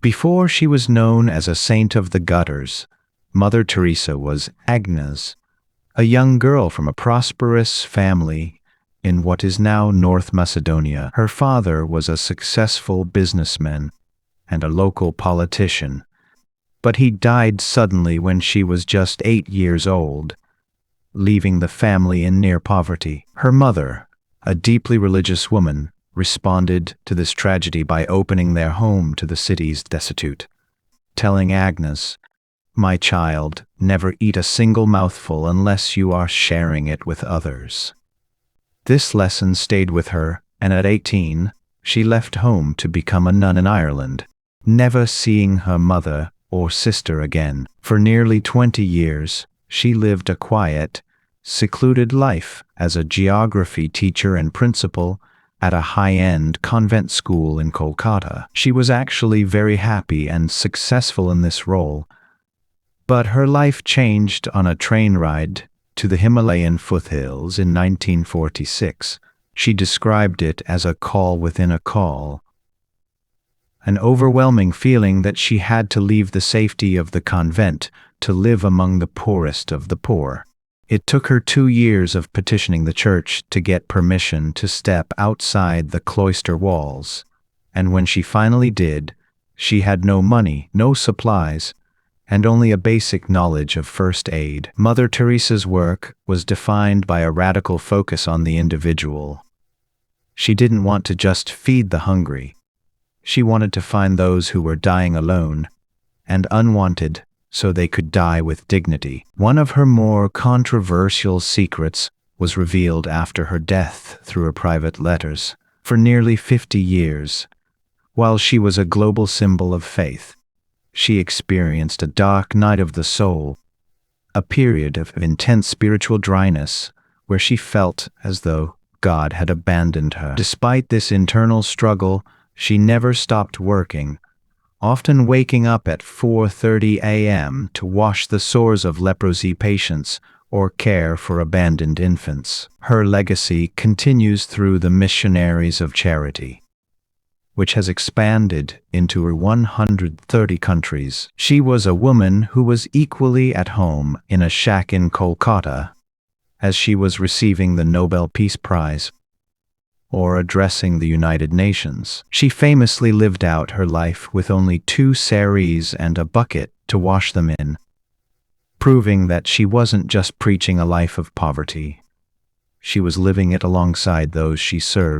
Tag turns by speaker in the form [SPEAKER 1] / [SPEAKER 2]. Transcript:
[SPEAKER 1] Before she was known as a saint of the gutters, Mother Teresa was Agnes, a young girl from a prosperous family in what is now North Macedonia. Her father was a successful businessman and a local politician, but he died suddenly when she was just 8 years old, leaving the family in near poverty. Her mother, a deeply religious woman, responded to this tragedy by opening their home to the city's destitute, telling Agnes, "My child, never eat a single mouthful unless you are sharing it with others." This lesson stayed with her, and at 18, she left home to become a nun in Ireland, never seeing her mother or sister again. For nearly 20 years, she lived a quiet, secluded life as a geography teacher and principal at a high-end convent school in Kolkata. She was actually very happy and successful in this role, but her life changed on a train ride to the Himalayan foothills in 1946. She described it as a call within a call, an overwhelming feeling that she had to leave the safety of the convent to live among the poorest of the poor. It took her 2 years of petitioning the church to get permission to step outside the cloister walls, and when she finally did, she had no money, no supplies, and only a basic knowledge of first aid. Mother Teresa's work was defined by a radical focus on the individual. She didn't want to just feed the hungry. She wanted to find those who were dying alone and unwanted so they could die with dignity. One of her more controversial secrets was revealed after her death through her private letters. For nearly 50 years, while she was a global symbol of faith, she experienced a dark night of the soul, a period of intense spiritual dryness where she felt as though God had abandoned her. Despite this internal struggle, she never stopped working, often waking up at 4:30 a.m. to wash the sores of leprosy patients or care for abandoned infants. Her legacy continues through the Missionaries of Charity, which has expanded into 130 countries. She was a woman who was equally at home in a shack in Kolkata as she was receiving the Nobel Peace Prize or addressing the United Nations. She famously lived out her life with only 2 saris and a bucket to wash them in, proving that she wasn't just preaching a life of poverty. She was living it alongside those she served.